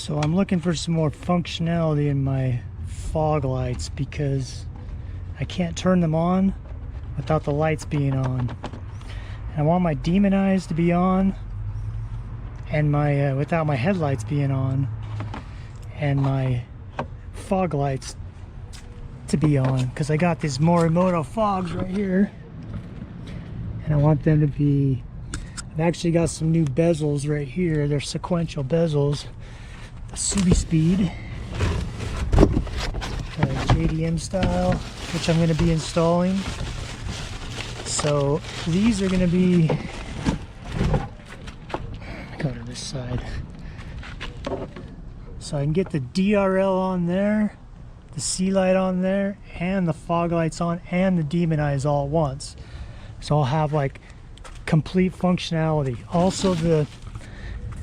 So I'm looking for some more functionality in my fog lights because I can't turn them on without the lights being on. And I want my demon eyes to be on, and my without my headlights being on, and my fog lights to be on, because I got these Morimoto fogs right here, and I want them to be. I've actually got some new bezels right here. They're sequential bezels, the Subispeed JDM style, which I'm going to be installing. So these are going to be, go to this side, so I can get the DRL on there, the C light on there, and the fog lights on, and the demon eyes all at once. So I'll have like complete functionality. Also, the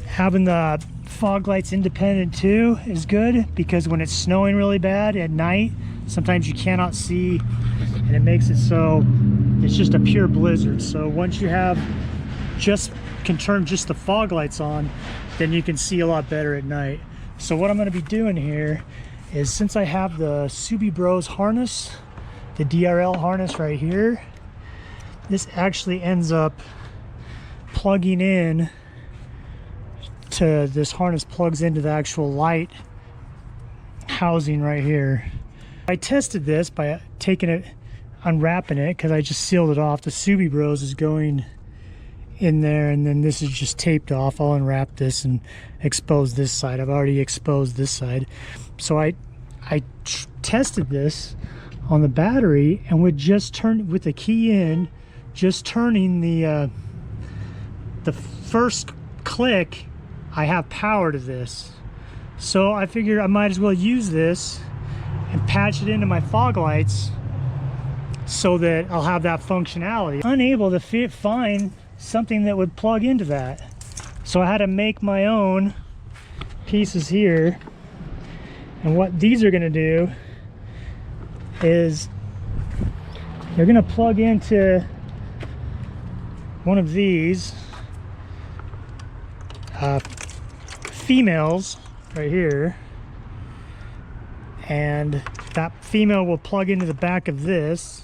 having the fog lights independent too is good, because when it's snowing really bad at night, sometimes you cannot see, and it makes it so it's just a pure blizzard. So once you have can turn just the fog lights on, then you can see a lot better at night. So what I'm going to be doing here is, since I have the Subi Bros harness, the DRL harness right here, this actually ends up plugging in to this harness, plugs into the actual light housing right here. I tested this by taking it, unwrapping it, because I just sealed it off. The Subi Bros is going in there, and then this is just taped off. I'll unwrap this and expose this side. I've already exposed this side. So I tested this on the battery, and with the key in, just turning the first click, I have power to this. So I figured I might as well use this and patch it into my fog lights so that I'll have that functionality. Unable to find something that would plug into that, so I had to make my own pieces here. And what these are going to do is they're going to plug into one of these females right here, and that female will plug into the back of this.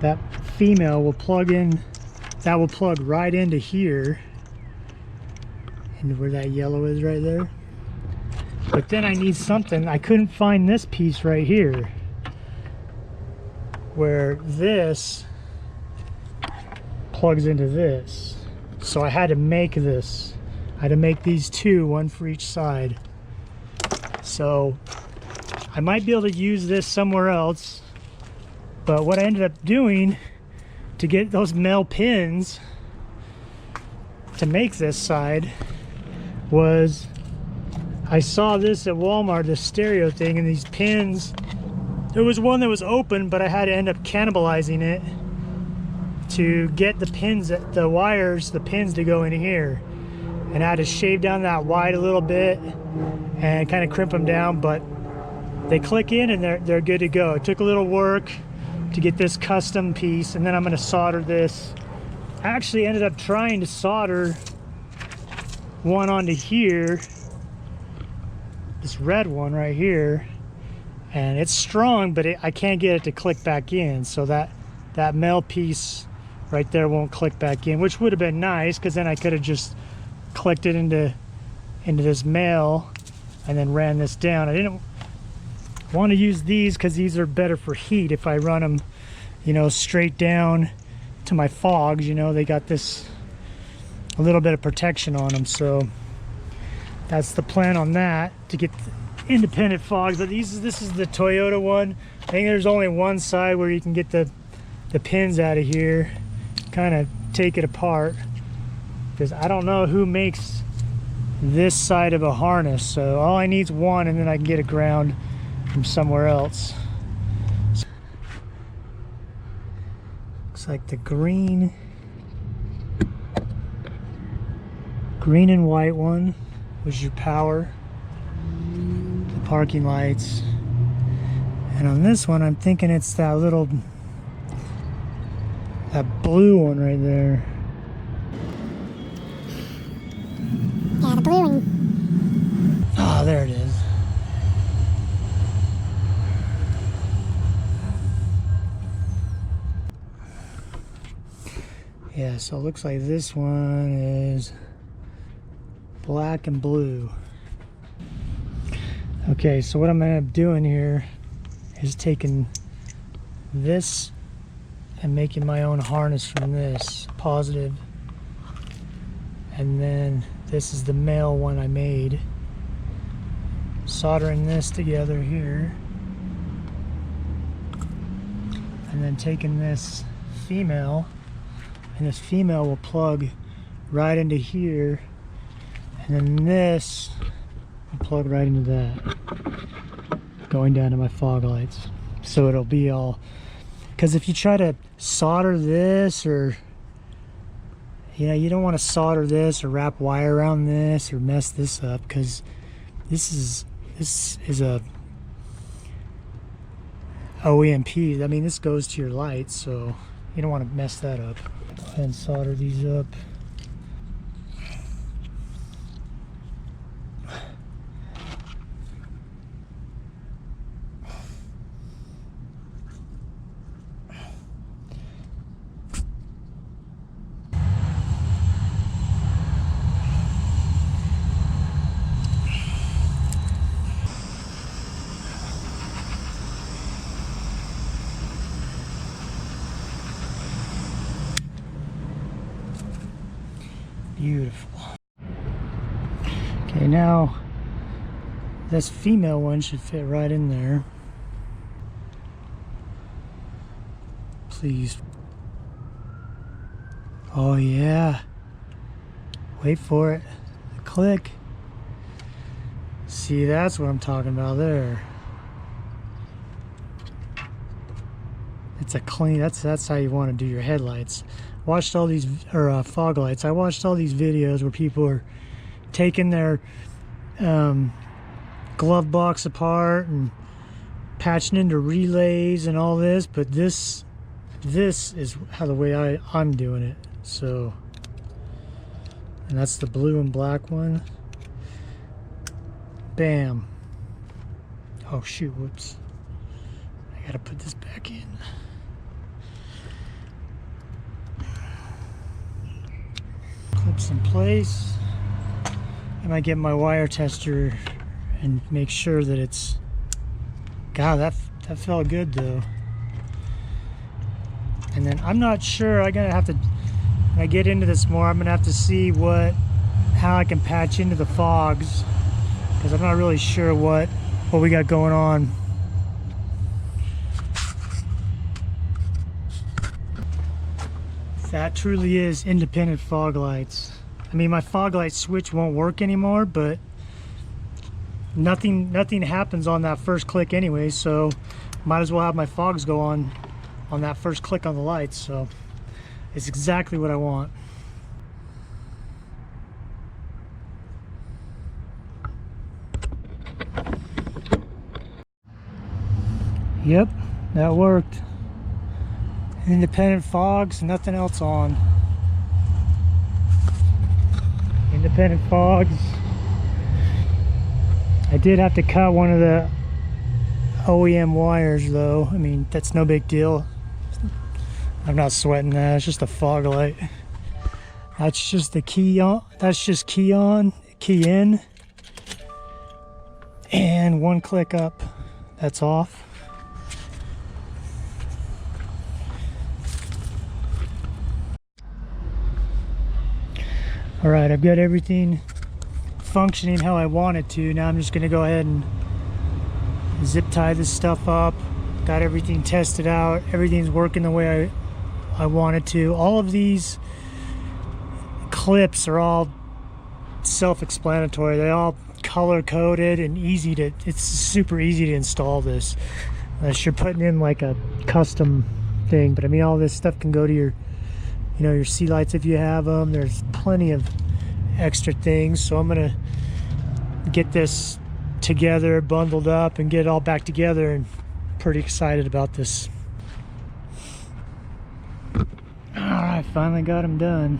That female will plug in, that will plug right into here, into where that yellow is right there. But then I need something, I couldn't find this piece right here, where this plugs into this. So I had to make this. I had to make these two, one for each side. So I might be able to use this somewhere else, but what I ended up doing to get those male pins to make this side was, I saw this at Walmart, this stereo thing, and these pins, there was one that was open, but I had to end up cannibalizing it to get the pins, the wires, the pins to go in here. And I had to shave down that wide a little bit and kind of crimp them down, but they click in and they're good to go. It took a little work to get this custom piece, and then I'm going to solder this. I actually ended up trying to solder one onto here, this red one right here, and it's strong, but I can't get it to click back in. So that male piece right there won't click back in, which would have been nice, because then I could have just clicked it into this male and then ran this down. I didn't want to use these because these are better for heat. If I run them, you know, straight down to my fogs, you know, they got this a little bit of protection on them. So that's the plan on that, to get independent fogs. But this is the Toyota one. I think there's only one side where you can get the pins out of here, kind of take it apart, because I don't know who makes this side of a harness. So all I need is one, and then I can get a ground from somewhere else. Looks like the green and white one was your power, the parking lights, And on this one, I'm thinking it's that blue one right there. Yeah, the blue one. Oh, there it is. Yeah, so it looks like this one is black and blue. Okay, so what I'm gonna end up doing here is taking this and making my own harness from this, positive. And then this is the male one I made. Soldering this together here. And then taking this female, and this female will plug right into here, and then this will plug right into that, going down to my fog lights. So it'll be all, because if you try to solder this, or you don't want to solder this or wrap wire around this or mess this up, because this is a OEMP. I mean, this goes to your lights, so you don't want to mess that up. Go ahead and solder these up. Beautiful. Okay, now this female one should fit right in there. Please. Oh yeah. Wait for it. Click. See, that's what I'm talking about there. It's a clean, that's how you want to do your headlights. Watched all these, or fog lights. I watched all these videos where people are taking their glove box apart and patching into relays and all this, but this is how the way I'm doing it. So, and that's the blue and black one. Bam. Oh shoot, whoops. I gotta put this back in. Clips in place. I might get my wire tester and make sure that it's, God, that felt good though. And then I'm not sure, I'm gonna have to, when I get into this more, I'm gonna have to see how I can patch into the fogs, because I'm not really sure what we got going on. That truly is independent fog lights. I mean, my fog light switch won't work anymore, but nothing happens on that first click anyway, so might as well have my fogs go on that first click on the lights. So it's exactly what I want. Yep, that worked. Independent fogs, nothing else on. Independent fogs. I did have to cut one of the OEM wires though. I mean, that's no big deal. I'm not sweating that, it's just a fog light. That's just the key on, that's just key on, key in, and one click up, that's off. All right, I've got everything functioning how I want it to. Now I'm just gonna go ahead and zip tie this stuff up. Got everything tested out. Everything's working the way I want it to. All of these clips are all self-explanatory. They all color-coded and it's super easy to install this. Unless you're putting in like a custom thing. But I mean, all this stuff can go to your your sea lights if you have them. There's plenty of extra things, so I'm gonna get this together, bundled up, and get it all back together and pretty excited about this. Alright, finally got him done.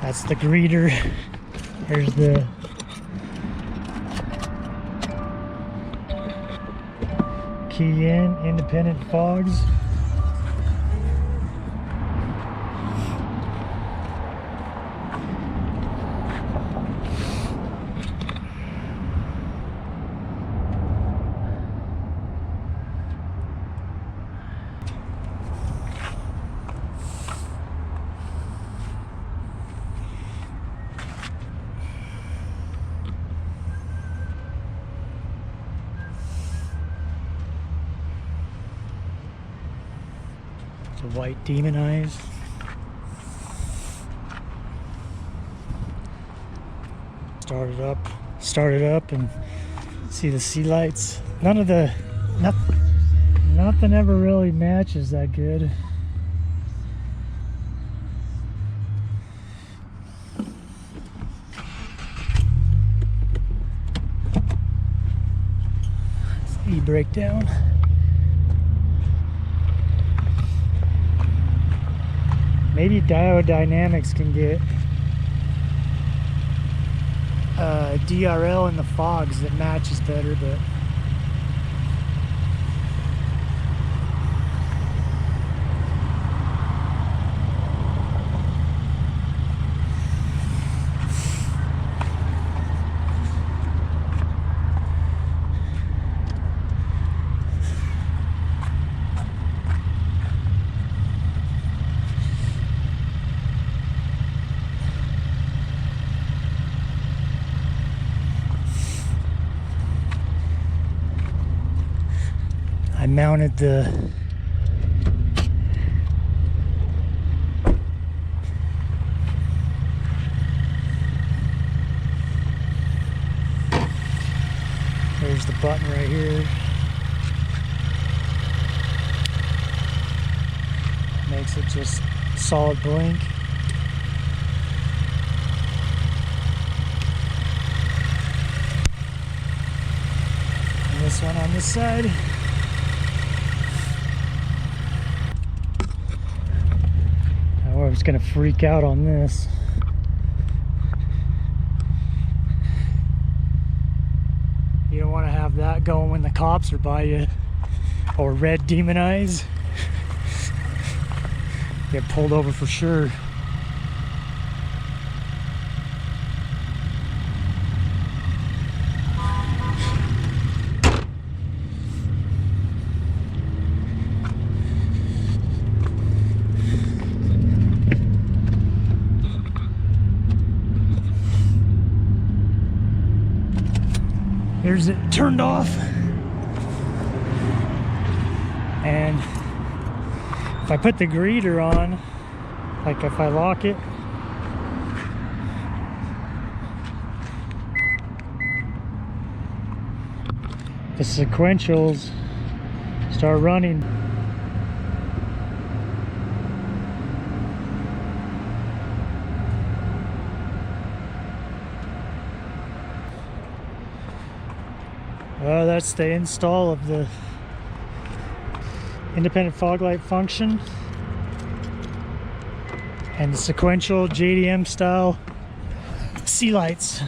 That's the greeter. Here's the key in, independent fogs. The white demon eyes. Start it up and see the sea lights. Nothing ever really matches that good. E-brake down. Maybe Diodynamics can get DRL in the fogs that matches better, but I mounted the there's the button right here. Makes it just solid blink. And this one on this side. I was gonna freak out on this. You don't want to have that going when the cops are by you, or red demon eyes. Get pulled over for sure. Here's it turned off, and if I put the greeter on, like if I lock it, the sequentials start running. That's the install of the independent fog light function and the sequential JDM style sea lights.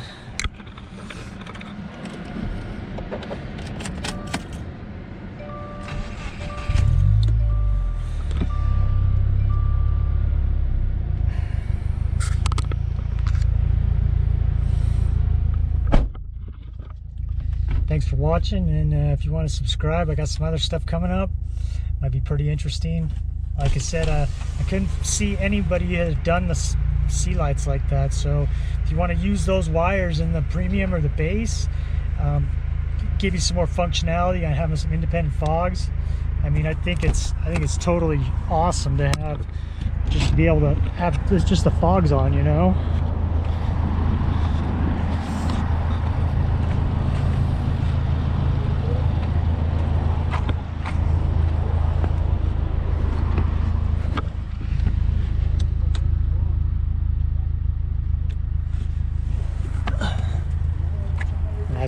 Thanks for watching, and if you want to subscribe, I got some other stuff coming up. Might be pretty interesting. Like I said, I couldn't see anybody had done the sea lights like that, so if you want to use those wires in the premium or the base, give you some more functionality on having some independent fogs. I mean, I think it's totally awesome to have, just to be able to have just the fogs on, you know.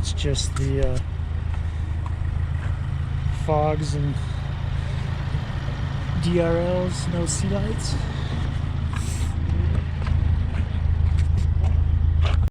It's just the fogs and DRLs, no sea lights.